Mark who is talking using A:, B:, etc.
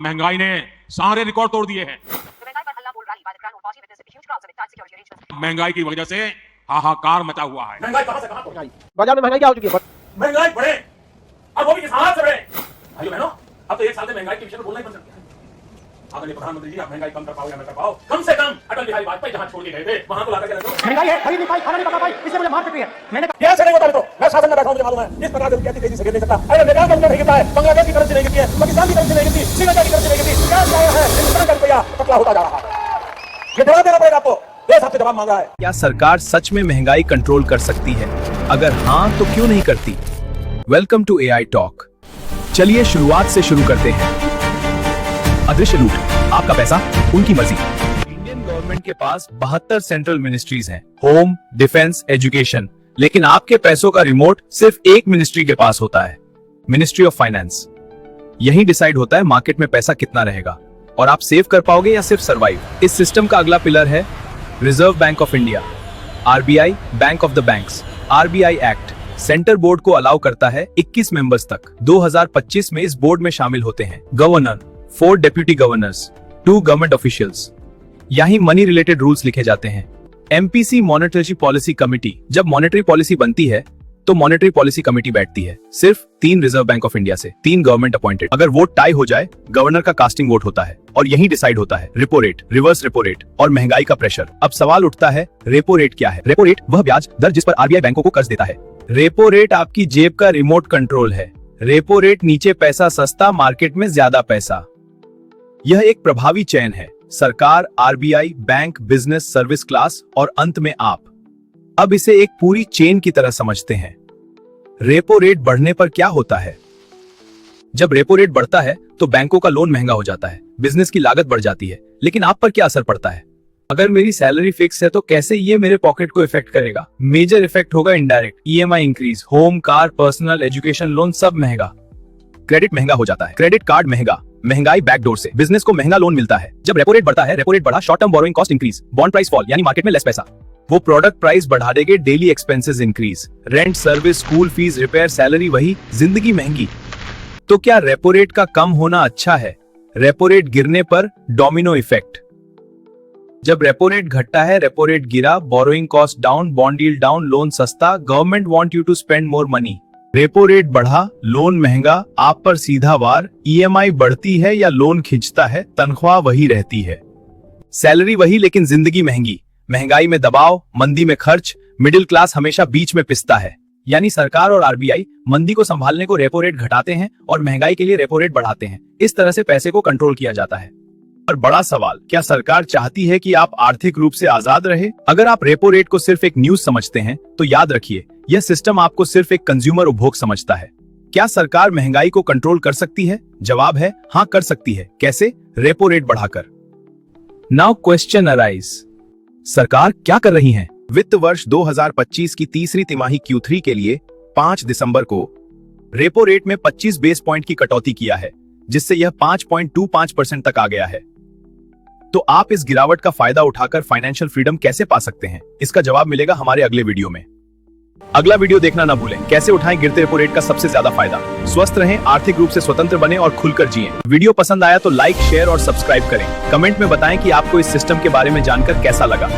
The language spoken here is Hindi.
A: महंगाई ने सारे रिकॉर्ड तोड़ दिए हैं। महंगाई की वजह से हाहाकार मचा हुआ है।
B: महंगाई कहां से कहां पहुंच गई?
C: बाजार में महंगाई क्या हो चुकी है?
B: महंगाई बढ़े और वो भी किस हालत से बढ़े। भाइयों बहनों, अब तो एक साल से महंगाई के विषय में बोलना ही बंद कर दिया है। आदरणीय प्रधानमंत्री जी, आप महंगाई कम कर पाओ या न कर पाओ, कम से कम अटल बिहारी वाजपेयी जहां छोड़ के गए थे वहां तो लाकर के रखो।
C: महंगाई है, खरीद नहीं पाई, खाना नहीं पका पाई, इससे मुझे मार पड़ रही है। मैंने
B: क्या से नहीं बता तो मैं शासन में बैठा हूं, मुझे मालूम है इस प्रकार से कैसी तेजी से गिर नहीं सकता। अरे नेपाल का नहीं गिरता है, बांग्लादेश की करेंसी नहीं गिरती है, पाकिस्तान की करेंसी नहीं गिरती, श्रीलंका की करेंसी नहीं गिरती। क्या आया है हिंदुस्तान का रुपया पतला होता जा रहा है। ये जवाब देना पड़ेगा आपको, देश आपसे जवाब मांग रहा है।
D: क्या सरकार सच में महंगाई कंट्रोल कर सकती है? अगर हाँ तो क्यों नहीं करती? Welcome to AI talk. चलिए शुरुआत से शुरू करते हैं। अदृश्य लूट, आपका पैसा उनकी मर्जी। इंडियन गवर्नमेंट के पास 72 सेंट्रल मिनिस्ट्रीज हैं, होम, डिफेंस, एजुकेशन, लेकिन आपके पैसों का रिमोट सिर्फ एक मिनिस्ट्री के पास होता है, मिनिस्ट्री ऑफ फाइनेंस। यही डिसाइड होता है मार्केट में पैसा कितना रहेगा और आप सेव कर पाओगे या सिर्फ सर्वाइव। इस सिस्टम का अगला पिलर है reserve bank of India, RBI, bank of the banks. RBI act centre board को अलाउ करता है 21 मेंबर्स तक। 2025 में इस बोर्ड में शामिल होते हैं governor, 4 deputy governors, 2 government officials. यही मनी रिलेटेड रूल्स लिखे जाते हैं। एमपीसी मॉनेटरी पॉलिसी कमेटी, जब मॉनेटरी पॉलिसी बनती है तो मॉनेटरी पॉलिसी कमेटी बैठती है, सिर्फ 3 रिजर्व बैंक ऑफ इंडिया से, 3 गवर्नमेंट अपॉइंटेड। अगर वोट टाई हो जाए, गवर्नर का कास्टिंग वोट होता है और यही डिसाइड होता है repo rate, reverse repo rate और महंगाई का प्रेशर। अब सवाल उठता है, रेपो रेट क्या है? रेपो रेट वह ब्याज दर जिस पर आरबीआई बैंकों को कर्ज देता है। रेपो रेट आपकी जेब का रिमोट कंट्रोल है। रेपो रेट नीचे पैसा सस्ता, मार्केट में ज्यादा पैसा। यह एक प्रभावी चेन है, सरकार, RBI, bank, business, service class और अंत में आप। अब इसे एक पूरी चेन की तरह समझते हैं। रेपो रेट बढ़ने पर क्या होता है? जब रेपो रेट बढ़ता है तो बैंकों का लोन महंगा हो जाता है, बिजनेस की लागत बढ़ जाती है, लेकिन आप पर क्या असर पड़ता है? अगर मेरी सैलरी फिक्स है तो कैसे ये मेरे पॉकेट को इफेक्ट करेगा? मेजर इफेक्ट होगा indirect, EMI increase, home, car, personal, education loan सब महंगा। क्रेडिट महंगा हो जाता है, क्रेडिट कार्ड महंगा, महंगाई बैकडोर से बिजनेस को महंगा लोन मिलता है। जब रेपो रेट बढ़ता है, रेपो रेट बढ़ा, short term borrowing cost increase, bond price fall, यानी मार्केट में लेस पैसा। वो प्रोडक्ट प्राइस बढ़ा देंगे, daily expenses increase, rent, service, school fees, repair, salary वही, जिंदगी महंगी। तो क्या रेपो रेट का कम होना अच्छा है? रेपो रेट गिरने पर डोमिनो इफेक्ट। जब रेपो रेट घटता है, रेपो रेट गिरा, borrowing cost down, bond yield down, loan सस्ता, government want you to spend more money. Repo rate बढ़ा, लोन महंगा, आप पर सीधा वार, ईएमआई बढ़ती है या लोन खिंचता है, तनख्वाह वही रहती है, सैलरी वही लेकिन जिंदगी महंगी। महंगाई में दबाव, मंदी में खर्च, मिडिल क्लास हमेशा बीच में पिसता है। यानी सरकार और आरबीआई मंदी को संभालने को रेपो रेट घटाते हैं और महंगाई के लिए रेपो रेट बढ़ाते हैं। इस तरह से पैसे को कंट्रोल किया जाता है। और बड़ा सवाल, क्या सरकार चाहती है कि आप आर्थिक रूप से आजाद रहे? अगर आप रेपो रेट को सिर्फ एक न्यूज समझते हैं तो याद रखिए, यह सिस्टम आपको सिर्फ एक कंज्यूमर उपभोग समझता है। क्या सरकार महंगाई को कंट्रोल कर सकती है? जवाब है हाँ, कर सकती है। कैसे? रेपो रेट बढ़ाकर। नाउ क्वेश्चन अराइज, सरकार क्या कर रही है? वित्त वर्ष 2025 की तीसरी तिमाही Q3 के लिए 5 दिसंबर को रेपो रेट में 25 बेस पॉइंट की कटौती किया है, जिससे यह 5.25% तक आ गया है। तो आप इस गिरावट का फायदा उठाकर फाइनेंशियल फ्रीडम कैसे पा सकते हैं? इसका जवाब मिलेगा हमारे अगले वीडियो में। अगला वीडियो देखना ना भूलें, कैसे उठाएं गिरते रेपो रेट का सबसे ज्यादा फायदा। स्वस्थ रहें, आर्थिक रूप से स्वतंत्र बने और खुलकर जिएं। वीडियो पसंद आया तो लाइक, शेयर और सब्सक्राइब करें। कमेंट में बताएं कि आपको इस सिस्टम के बारे में जानकर कैसा लगा।